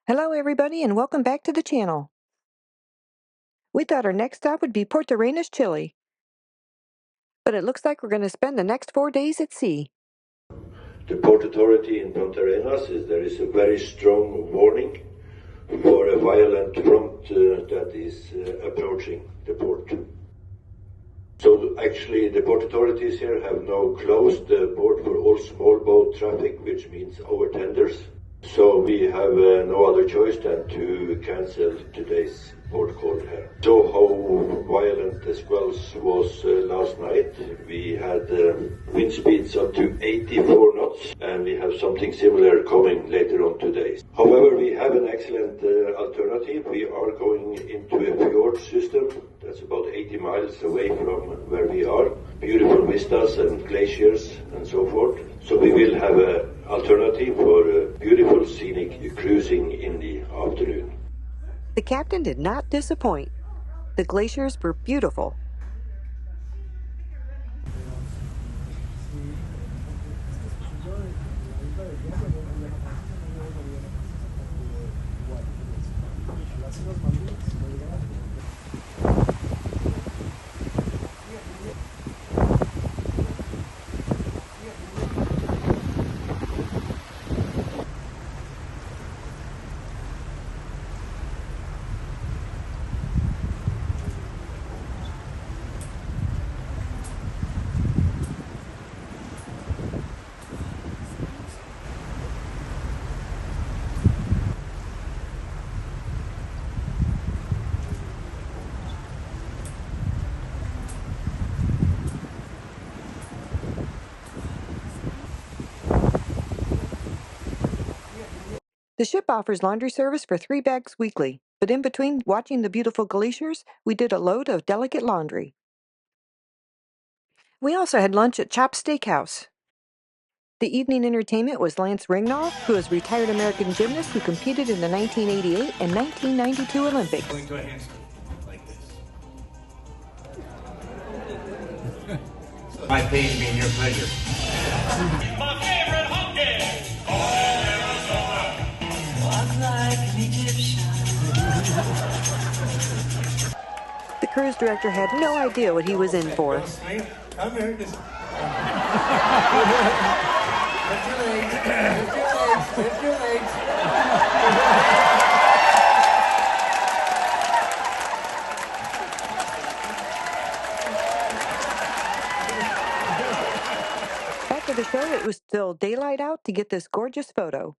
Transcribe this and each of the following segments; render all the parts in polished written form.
Hello everybody and welcome back to the channel. We thought our next stop would be 𝗪𝗡𝗥𝗟𝗗, Chile. But it looks like we're going to spend the next 4 days at sea. The Port Authority in Punta Arenas there is a very strong warning for a violent front that is approaching the port. So actually the port authorities here have now closed the port for all small boat traffic, which means overtenders. So we have no other choice than to cancel today's port call here. So how violent the squalls was last night. We had wind speeds up to 84 knots, and we have something similar coming later on today. However, we have an excellent alternative. We are going into a fjord system that's about 80 miles away from where we are. Beautiful vistas and glaciers and so forth. So we will have an alternative for beautiful scenic cruising in the afternoon. The captain did not disappoint. The glaciers were beautiful. The ship offers laundry service for 3 bags weekly, but in between watching the beautiful glaciers, we did a load of delicate laundry. We also had lunch at Chop's Steakhouse. The evening entertainment was 𝗪𝗡𝗥𝗟𝗗, who is a retired American gymnast who competed in the 1988 and 1992 Olympics. Going to a handstand like this. My pain being your pleasure. My favorite honky! Like an Egyptian. The cruise director had no idea what he was in for. Come here. Lift your legs. Lift your legs. After the show, it was still daylight out to get this gorgeous photo.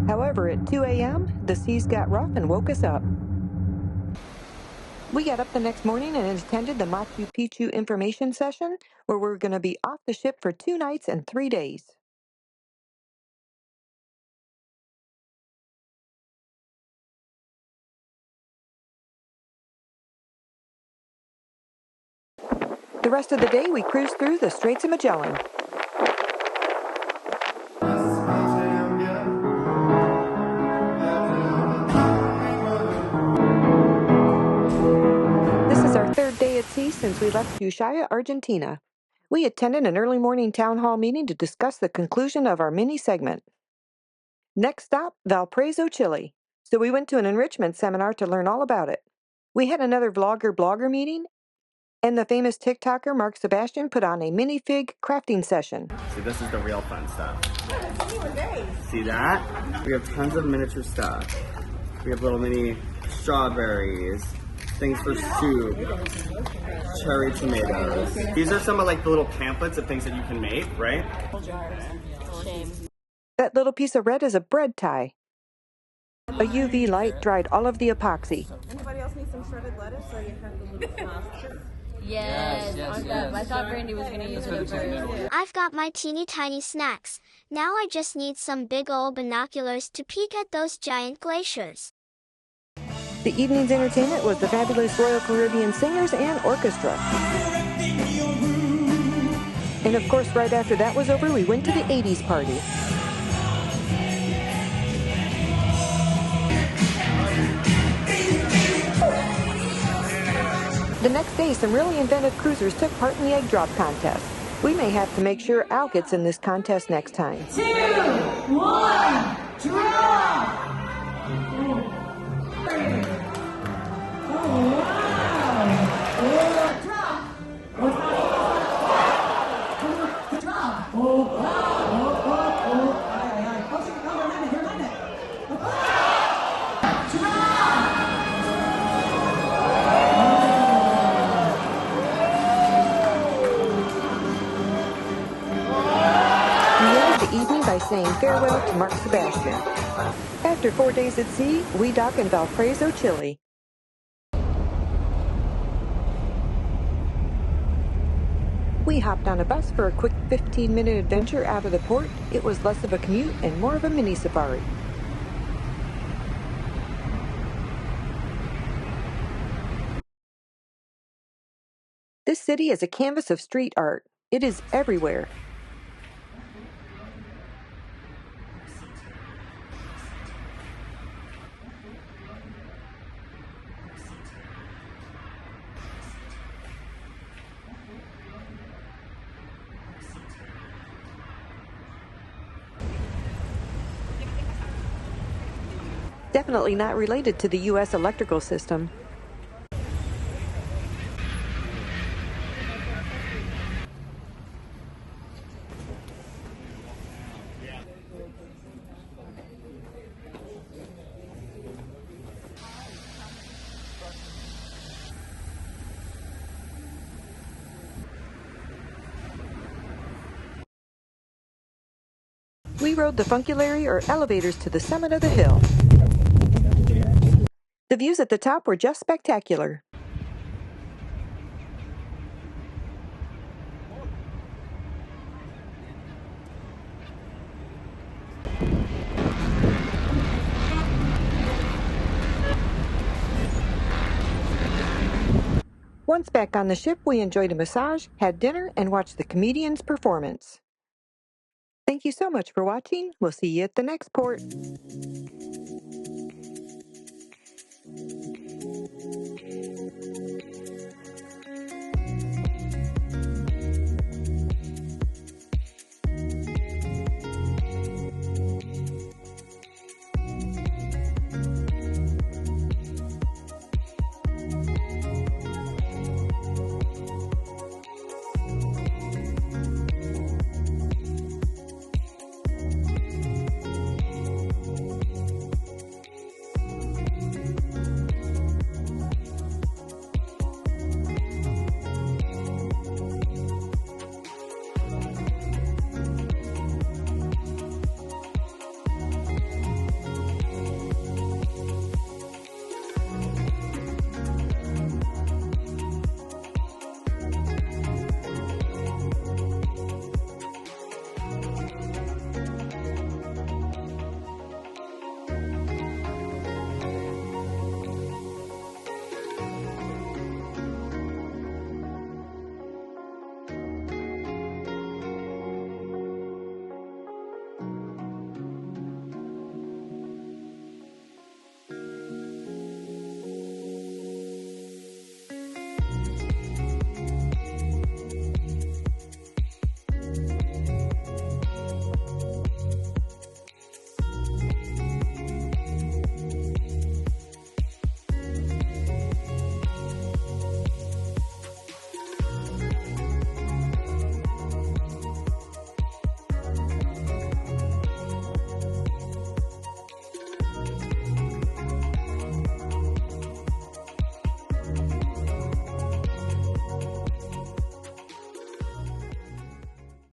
However, at 2 a.m., the seas got rough and woke us up. We got up the next morning and attended the Machu Picchu information session, where we're going to be off the ship for 2 nights and 3 days. The rest of the day, we cruised through the Straits of Magellan. At sea since we left Ushuaia, Argentina. We attended an early morning town hall meeting to discuss the conclusion of our mini segment. Next stop, Valparaiso, Chile. So we went to an enrichment seminar to learn all about it. We had another vlogger-blogger meeting, and the famous TikToker 𝗪𝗥𝗡𝗥𝗟𝗏 put on a minifig crafting session. See, this is the real fun stuff. See that? We have tons of miniature stuff. We have little mini strawberries, things for soup, cherry tomatoes. These are some of like the little pamphlets of things that you can make, right? That little piece of red is a bread tie. A UV light dried all of the epoxy. Anybody else need some shredded lettuce so you have the little sauce? Yes. I thought Brandy was going to use it first. I've got my teeny tiny snacks. Now I just need some big old binoculars to peek at those giant glaciers. The evening's entertainment was the fabulous Royal Caribbean Singers and Orchestra. And of course, right after that was over, we went to the 80s party. The next day, some really inventive cruisers took part in the egg drop contest. We may have to make sure Al gets in this contest next time. 2, 1, drop! saying farewell to Mark Sebastian. After 4 days at sea, we dock in Valparaiso, Chile. We hopped on a bus for a quick 15-minute adventure out of the port. It was less of a commute and more of a mini safari. This city is a canvas of street art. It is everywhere. Definitely not related to the U.S. electrical system. We rode the funicularies or elevators to the summit of the hill. The views at the top were just spectacular. Once back on the ship, we enjoyed a massage, had dinner, and watched the comedian's performance. Thank you so much for watching. We'll see you at the next port.